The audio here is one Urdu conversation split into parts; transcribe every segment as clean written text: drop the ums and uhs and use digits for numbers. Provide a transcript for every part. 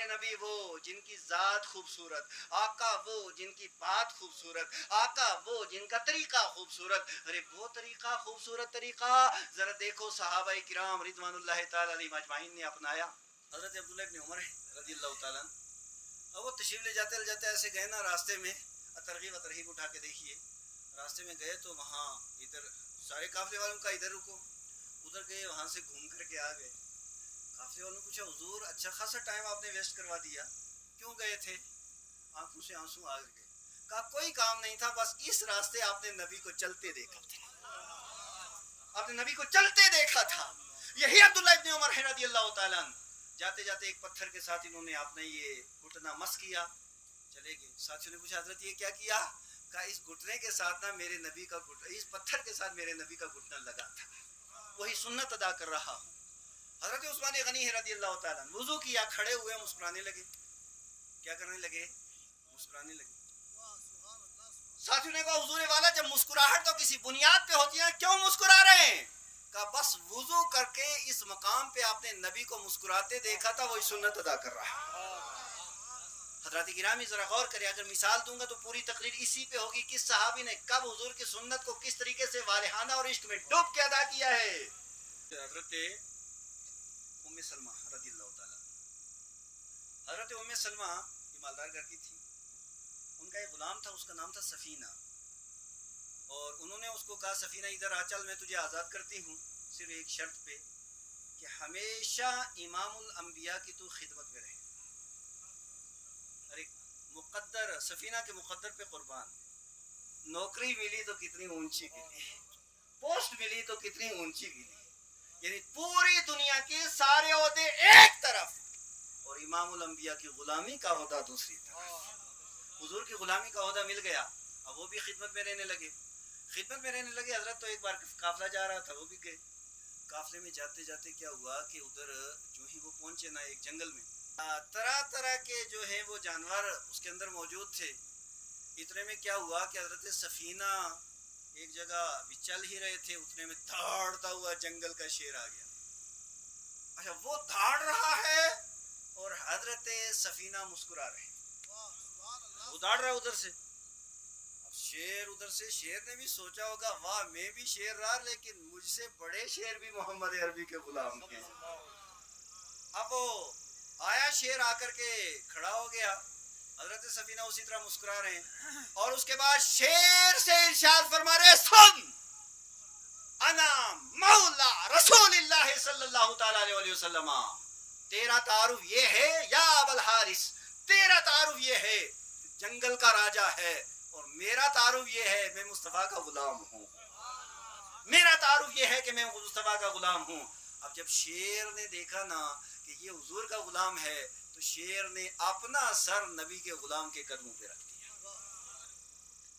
نبی وہ جن کی ذات خوبصورت، آقا وہ جن کی بات خوبصورت، آقا وہ جن کا طریقہ خوبصورت. ارے وہ طریقہ خوبصورت طریقہ ذرا دیکھو صحابہ کرام رضوان اللہ تعالی علیہم اجمعین نے اپنایا. حضرت عبداللہ ابن عمر رضی اللہ تعالیٰ اب وہ تشریف لے جاتے ایسے گئے نا راستے میں، ترغیب و ترہیب اٹھا کے دیکھیے. راستے میں گئے تو وہاں ادھر سارے قافلے والوں کا ادھر رکو، ادھر گئے وہاں سے گھوم کر کے آ گئے. قافلے والوں نے پوچھا حضور اچھا خاصا ٹائم آپ نے ویسٹ کروا دیا، کیوں گئے تھے؟ آنکھوں سے آنسو آ گئے. کہا کوئی کام نہیں تھا، بس اس راستے آپ نے نبی کو چلتے دیکھا تھا، آپ نے نبی کو چلتے دیکھا تھا. یہی عبداللہ ابن عمر ہے رضی اللہ تعالیٰ عنہ. جاتے جاتے ایک پتھر کے ساتھ انہوں نے آپ نے یہ گھٹنا مس کیا، چلے گئے. ساتھیوں نے پوچھا حضرت یہ کیا کیا؟ کہا اس گھٹنے کے ساتھ نا میرے نبی کا گھٹنا، اس پتھر کے ساتھ میرے نبی کا گھٹنا لگا تھا، وہی سنت ادا کر رہا ہوں. حضرت عثمان غنی رضی اللہ تعالیٰ عنہ وضو کیا، کھڑے ہوئے مسکرانے لگے. کیا کرنے لگے؟ مسکرانے لگے. ساتھیوں نے کہا حضور والا جب مسکراہٹ تو کسی بنیاد پہ ہوتی ہے، کیوں مسکرا رہے ہیں؟ کہا بس وضو کر کے اس مقام پہ آپ نے نبی کو مسکراتے دیکھا تھا، وہی سنت ادا کر رہا ہے. حضرات گرامی ذرا غور کریں، اگر مثال دوں گا تو پوری تقریر اسی پہ ہوگی کہ صحابی نے کب حضور کی سنت کو کس طریقے سے والہانہ اور عشق میں ڈوب کے ادا کیا ہے. حضرت ام سلمہ رضی اللہ تعالیٰ، حضرت ام سلمہ یہ مالدار گھر کی تھی. ان کا ایک غلام تھا، اس کا نام تھا سفینہ، اور انہوں نے اس کو کہا سفینہ ادھر آ چل، میں تجھے آزاد کرتی ہوں صرف ایک شرط پہ کہ ہمیشہ امام الانبیاء کی تو خدمت میں رہے. ارے مقدر سفینہ کے مقدر پہ قربان، نوکری ملی تو کتنی اونچی ملی، پوسٹ ملی تو کتنی اونچی ملی، یعنی پوری دنیا کے سارے عہدے ایک طرف اور امام الانبیاء کی غلامی کا عہدہ دوسری طرف. حضور کی غلامی کا عہدہ مل گیا، اب وہ بھی خدمت میں رہنے لگے. خدمت میں رہنے لگے. حضرت تو ایک بار قافلہ جا رہا تھا، وہ بھی گئے. قافلے میں جاتے جاتے کیا ہوا کہ ادھر جو ہی وہ پہنچے نا ایک جنگل میں، طرح طرح کے جو ہیں وہ جانور اس کے اندر موجود تھے. اتنے میں کیا ہوا کہ حضرت سفینہ ایک جگہ بھی چل ہی رہے تھے، اتنے میں دھاڑتا ہوا جنگل کا شیر آ گیا. اچھا وہ دھاڑ رہا ہے اور حضرت سفینہ مسکرا رہے، وہ دھاڑ رہا ہے ادھر سے. اب شیر ادھر سے، شیر نے بھی سوچا ہوگا واہ میں بھی شیر رہا، لیکن مجھ سے بڑے شیر بھی محمد عربی کے غلام کے. اب وہ آیا شیر آ کر کے کھڑا ہو گیا، حضرت سفینہ اسی طرح مسکرا رہے ہیں، اور اس کے بعد شیر سے ارشاد فرما رہے سن انا مولا رسول اللہ صلی اللہ تعالی علیہ وسلم، تیرا تعارف یہ ہے یا ابوالحارث، تیرا تعارف یہ ہے جنگل کا راجا ہے، اور میرا تعارف یہ ہے میں مصطفیٰ کا غلام ہوں، میرا تعارف یہ ہے کہ میں مصطفیٰ کا غلام ہوں. اب جب شیر نے دیکھا نا کہ یہ حضور کا غلام ہے تو شیر نے اپنا سر نبی کے غلام کے قدموں پہ رکھ دیا،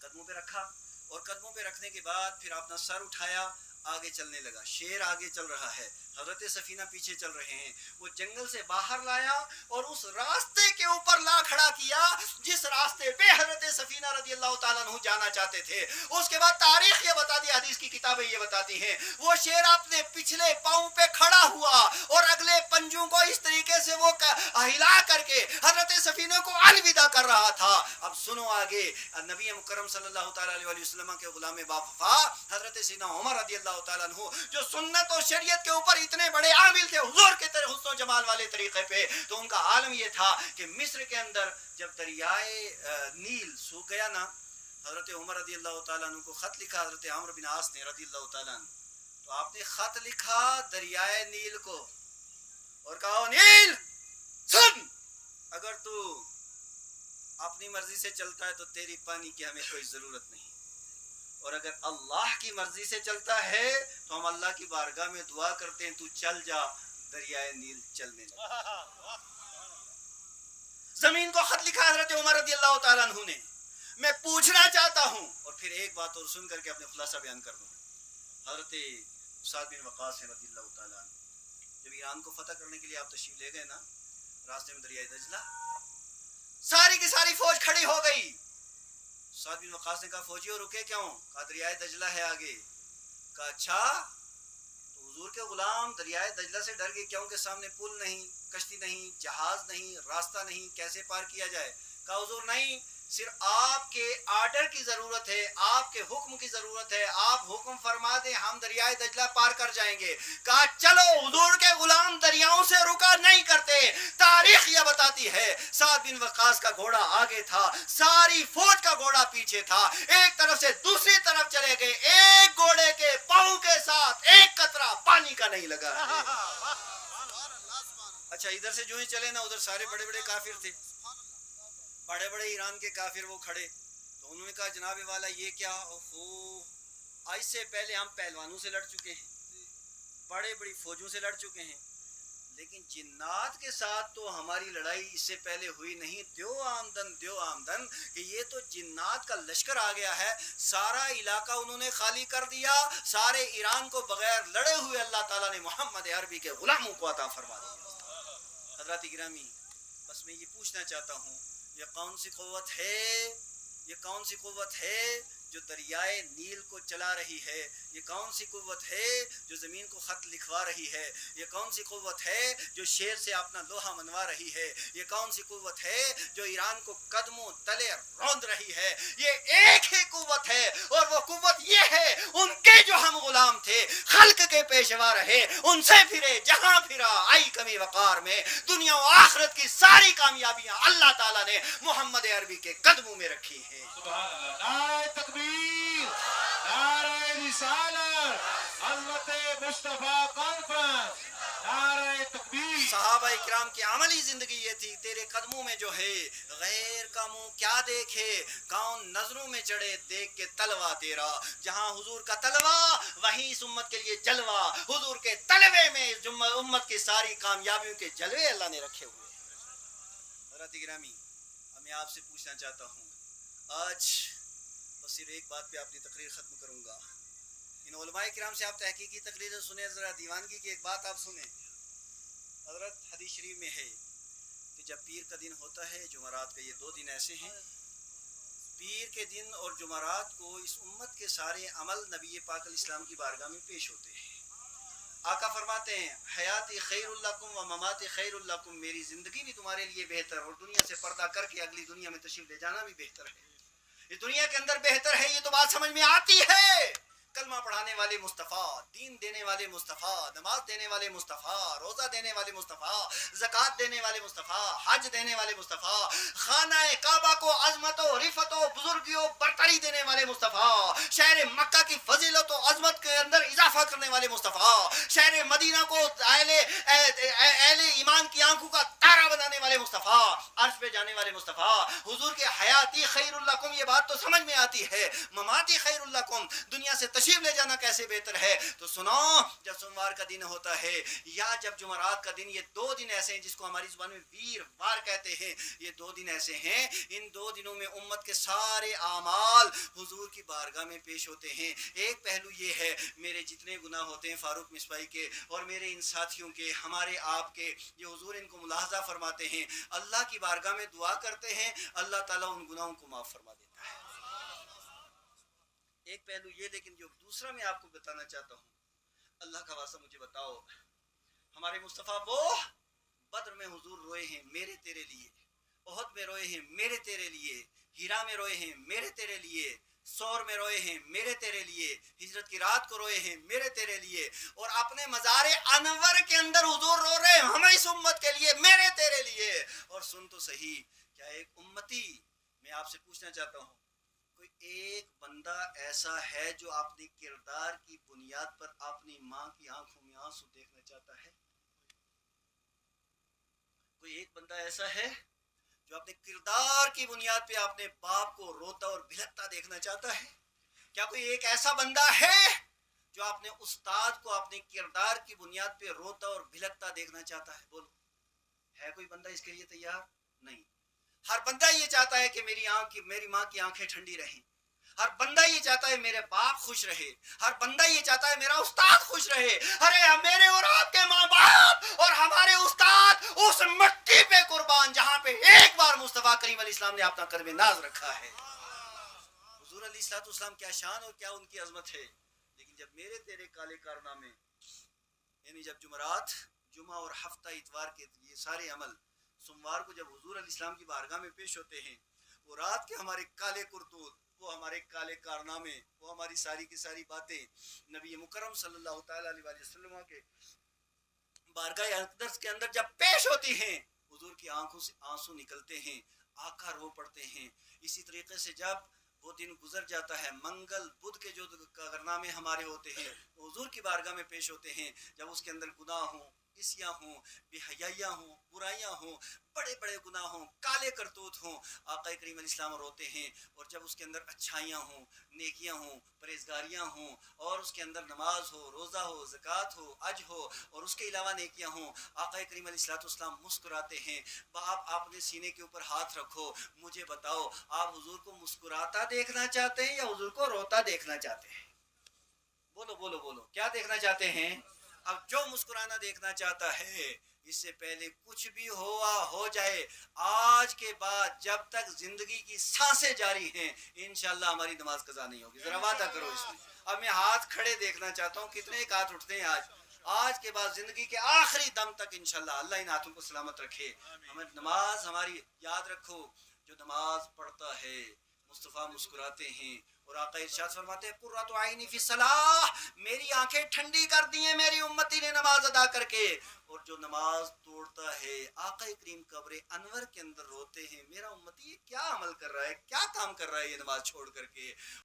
قدموں پہ رکھا، اور قدموں پہ رکھنے کے بعد پھر اپنا سر اٹھایا، آگے چلنے لگا. شیر آگے چل رہا ہے، حضرت سفینہ پیچھے چل رہے ہیں. وہ جنگل سے باہر لایا اور اس راستے کے اوپر لا کھڑا کیا جس راستے پہ حضرت سفینہ رضی اللہ تعالیٰ عنہ جانا چاہتے تھے. اس کے بعد تاریخ یہ بتا دی، حدیث کی کتابیں یہ بتاتی ہیں، وہ شیر اپنے پچھلے پاؤں پہ کھڑا ہوا اور اگلے پنجوں کو اس طریقے سے وہ ہلا کر کے حضرت سفینہ کو الوداع کر رہا تھا. اب سنو آگے، نبی مکرم صلی اللہ تعالیٰ علیہ وسلم کے غلام باوفا حضرت سیدنا عمر رضی اللہ تعالیٰ عنہ جو سنت اور شریعت کے اوپر اتنے بڑے عامل تھے حضور کے طرح حسن و جمال والے طریقے پہ، تو ان کا عالم یہ تھا کہ مصر کے اندر جب دریائے نیل سوکھ گیا نا، حضرت عمر رضی اللہ تعالیٰ عنہ کو خط لکھا حضرت عمرو بن عاص نے رضی اللہ تعالیٰ عنہ، تو آپ نے خط لکھا دریائے نیل کو اور کہا نیل سن، اگر تو اپنی مرضی سے چلتا ہے تو تیری پانی کی ہمیں کوئی ضرورت نہیں، اور اگر اللہ کی مرضی سے چلتا ہے تو ہم اللہ کی بارگاہ میں دعا کرتے ہیں تو چل جا. دریائے نیل چلنے لگا. زمین کو خط لکھا حضرت عمر رضی اللہ تعالیٰ عنہ نے. میں پوچھنا چاہتا ہوں اور پھر ایک بات اور سن کر کے اپنے خلاصہ بیان کر دوں. حضرت سعد بن وقاص رضی اللہ تعالیٰ عنہ جب ایران کو فتح کرنے کے لیے آپ تشریف لے گئے نا، راستے میں دریائے دجلہ ساری کی ساری فوج کھڑی ہو گئی. سعد بن وقاص نے کہا فوجیوں رکے کیوں؟ کہا دریائے دجلہ ہے آگے. کہا اچھا، تو حضور کے غلام دریائے دجلہ سے ڈر گئے، کیوں کہ سامنے پل نہیں، کشتی نہیں، جہاز نہیں، راستہ نہیں، کیسے پار کیا جائے؟ کہا حضور نہیں، صرف آپ کے آرڈر کی ضرورت ہے، آپ کے حکم کی ضرورت ہے، آپ حکم فرما دیں ہم دریائے دجلہ پار کر جائیں گے۔ کہا چلو، حضور کے غلام دریاؤں سے رکا نہیں کرتے۔ تاریخ یہ بتاتی ہے سعد بن وقاص کا گھوڑا آگے تھا، ساری فوج کا گھوڑا پیچھے تھا، ایک طرف سے دوسری طرف چلے گئے، ایک گھوڑے کے پاؤں کے ساتھ ایک قطرہ پانی کا نہیں لگا۔ اچھا، ادھر سے جو ہی چلے نا، ادھر سارے بڑے بڑے کافر تھے، بڑے بڑے ایران کے کافر، وہ کھڑے تو انہوں نے کہا جناب والا یہ کیا؟ اوہو، آج سے پہلے ہم پہلوانوں سے لڑ چکے ہیں، بڑے بڑی فوجوں سے لڑ چکے ہیں، لیکن جنات کے ساتھ تو ہماری لڑائی اس سے پہلے ہوئی نہیں۔ دیو آمدن دیو آمدن، کہ یہ تو جنات کا لشکر آ گیا ہے، سارا علاقہ انہوں نے خالی کر دیا، سارے ایران کو بغیر لڑے ہوئے اللہ تعالیٰ نے محمد عربی کے غلاموں کو عطا فرما دیا۔ حضرات گرامی، بس میں یہ پوچھنا چاہتا ہوں، یہ کون سی قوت ہے؟ یہ کون سی قوت ہے جو دریائے نیل کو چلا رہی ہے؟ یہ کون سی قوت ہے جو زمین کو خط لکھوا رہی ہے؟ یہ کون سی قوت ہے جو شیر سے اپنا لوہا منوا رہی ہے؟ یہ کون سی قوت ہے جو ایران کو قدموں تلے روند رہی ہے؟ یہ ایک ہی قوت ہے، اور وہ قوت یہ ہے ان کے جو ہم غلام تھے، خلق کے پیشوا رہے، ان سے پھرے جہاں پھرا آئی کمی وقار میں، دنیا و آخرت کی ساری کامیابیاں اللہ تعالیٰ نے محمد عربی کے قدموں میں رکھی ہے۔ سبحان اللہ، نعرہ تکبیر، نعرہ رسالت، حضرت مصطفیٰ کانفرنس، نعرہ تکبیر۔ صحابہ اکرام کی عملی زندگی یہ تھی، تیرے قدموں میں جو ہے، غیر کا منہ کیا دیکھے، کون نظروں میں چڑھے دیکھ کے تلوا تیرا، جہاں حضور کا تلوا وہیں اس امت کے لیے جلوہ، حضور کے تلوے میں اس امت کی ساری کامیابیوں کے جلوے اللہ نے رکھے ہوئے۔ حضرات گرامی، اب میں آپ سے پوچھنا چاہتا ہوں، آج بس صرف ایک بات پہ اپنی تقریر ختم کروں گا۔ ان علماء کرام سے آپ تحقیقی تقریریں سنیں، ذرا دیوانگی کی ایک بات آپ سنیں۔ حضرت حدیث شریف میں ہے کہ جب پیر کا دن ہوتا ہے، جمعرات کا، یہ دو دن ایسے ہیں، پیر کے دن اور جمعرات کو اس امت کے سارے عمل نبی پاک علیہ السلام کی بارگاہ میں پیش ہوتے ہیں۔ آقا فرماتے ہیں حیاتی خیر لکم و مماتی خیر لکم، میری زندگی بھی تمہارے لیے بہتر، اور دنیا سے پردہ کر کے اگلی دنیا میں تشریف لے جانا بھی بہتر ہے۔ اس دنیا کے اندر بہتر ہے، یہ تو بات سمجھ میں آتی ہے۔ کلمہ پڑھانے والے مصطفیٰ، دین دینے والے مصطفیٰ، نماز دینے والے مصطفیٰ، روزہ دینے والے مصطفیٰ، زکوٰۃ دینے والے مصطفیٰ، حج دینے والے مصطفیٰ، خانہ کعبہ کو عظمت و رفعت و بزرگی و برتری دینے والے مصطفیٰ، شہر مکہ کی فضیلت و عظمت کے اندر اضافہ کرنے والے مصطفیٰ، شہر مدینہ کو اہل ایمان کی آنکھوں کا تارا بنانے والے مصطفیٰ، عرش پہ جانے والے مصطفیٰ، حضور کے حیاتی خیر لکم، یہ بات تو سمجھ میں آتی ہے، مماتی خیر لکم، دنیا سے تشریف لے جانا کیسے بہتر ہے؟ تو سنو، جب سوموار کا دن ہوتا ہے یا جب جمعرات کا دن، یہ دو دن ایسے ہیں جس کو ہماری زبان میں ویر وار کہتے ہیں، یہ دو دن ایسے ہیں، ان دو دنوں میں امت کے سارے اعمال حضور کی بارگاہ میں پیش ہوتے ہیں۔ ایک پہلو یہ ہے، میرے جتنے گناہ ہوتے ہیں فاروق مصباحی کے اور میرے ان ساتھیوں کے، ہمارے آپ کے، یہ حضور ان کو ملاحظہ فرماتے ہیں، اللہ کی بارگاہ میں دعا کرتے ہیں، اللہ تعالیٰ ان گناہوں کو معاف فرما دیتا ہے۔ ایک پہلو یہ، لیکن جو دوسرا میں آپ کو بتانا چاہتا ہوں، اللہ کا واسطہ مجھے بتاؤ، ہمارے مصطفیٰ وہ بدر میں حضور روئے ہیں میرے تیرے لیے، احد میں روئے ہیں میرے تیرے لیے، ہیرا میں روئے ہیں میرے تیرے لیے، سور میں روئے ہیں میرے تیرے لیے، ہجرت کی رات کو روئے ہیں میرے تیرے لیے، اور اپنے مزار انور کے اندر حضور رو رہے ہیں ہمیں اس امت کے لیے، میرے تیرے لیے۔ اور سن تو صحیح، کیا ایک امتی، میں آپ سے پوچھنا چاہتا ہوں، کوئی ایک بندہ ایسا ہے جو اپنے کردار کی بنیاد پر اپنی ماں کی آنکھوں میں آنسو دیکھنا چاہتا ہے؟ کوئی ایک بندہ ایسا ہے جو اپنے کردار کی بنیاد پہ اپنے باپ کو روتا اور بھلکتا دیکھنا چاہتا ہے؟ کیا کوئی ایک ایسا بندہ ہے جو اپنے استاد کو اپنے کردار کی بنیاد پہ روتا اور بھلکتا دیکھنا چاہتا ہے؟ بولو، ہے کوئی بندہ اس کے لیے تیار؟ نہیں۔ ہر بندہ یہ چاہتا ہے کہ میری ماں کی آنکھیں ٹھنڈی رہیں، ہر بندہ یہ چاہتا ہے میرے باپ خوش رہے، ہر بندہ یہ چاہتا ہے میرا استاد خوش رہے۔ ارے میرے اور آپ کے ماں باپ اور ہمارے استاد اس مٹی پہ قربان جہاں پہ ایک بار مصطفیٰ کریم علیہ السلام نے اپنا قدم ناز رکھا ہے۔ حضور علیہ السلام کیا شان اور کیا ان کی عظمت ہے، لیکن جب میرے تیرے کالے کارنامے یعنی جب جمعرات، جمعہ اور ہفتہ اتوار کے یہ سارے عمل سوموار کو جب حضور علیہ السلام کی بارگاہ میں پیش ہوتے ہیں، وہ رات کے ہمارے کالے کرتوت، وہ ہمارے کالے کارنامے، وہ ہماری ساری کی ساری باتیں نبی مکرم صلی اللہ تعالیٰ علیہ وسلم کے بارگاہ اقدس کے اندر جب پیش ہوتی ہیں، حضور کی آنکھوں سے آنسو نکلتے ہیں، آقا رو پڑتے ہیں. اسی طریقے سے جب وہ دن گزر جاتا ہے، منگل بدھ کے جو کارنامے ہمارے ہوتے ہیں وہ حضور کی بارگاہ میں پیش ہوتے ہیں، جب اس کے اندر گناہ ہوں، اسیاں ہوں، بے حیائیاں ہوں، برائیاں ہوں، بڑے بڑے گناہ ہوں، کالے کرتوت ہوں، آقا کریم علیہ السلام روتے ہیں. اور جب اس کے اندر اچھائیاں ہوں، نیکیاں ہوں، پرہیزگاریاں ہوں، اور اس کے اندر نماز ہو، روزہ ہو، زکوٰۃ ہو، حج ہو، اور اس کے علاوہ نیکیاں ہوں، آقا کریم علیہ السلام مسکراتے ہیں. آپ اپنے سینے کے اوپر ہاتھ رکھو، مجھے بتاؤ آپ حضور کو مسکراتا دیکھنا چاہتے ہیں یا حضور کو روتا دیکھنا چاہتے ہیں؟ بولو بولو بولو، کیا دیکھنا چاہتے ہیں؟ اب جو مسکرانا دیکھنا چاہتا ہے، اس سے پہلے کچھ بھی ہو جائے، آج کے بعد جب تک زندگی کی سانسیں جاری ہیں انشاءاللہ ہماری نماز قضا نہیں ہوگی. ذرا وعدہ کرو اس میں. اب میں ہاتھ کھڑے دیکھنا چاہتا ہوں، کتنے ایک ہاتھ اٹھتے ہیں آج کے بعد زندگی کے آخری دم تک انشاءاللہ اللہ ان ہاتھوں کو سلامت رکھے. ہمیں نماز ہماری یاد رکھو، جو نماز پڑھتا ہے مصطفیٰ مسکراتے ہیں، اور آقا ارشاد فرماتے ہیں قرۃ عینی فی الصلاۃ، میری آنکھیں ٹھنڈی کر دی ہیں میری امتی نے نماز ادا کر کے. اور جو نماز توڑتا ہے آقا کریم قبر انور کے اندر روتے ہیں، میرا امتی یہ کیا عمل کر رہا ہے، کیا کام کر رہا ہے یہ نماز چھوڑ کر کے.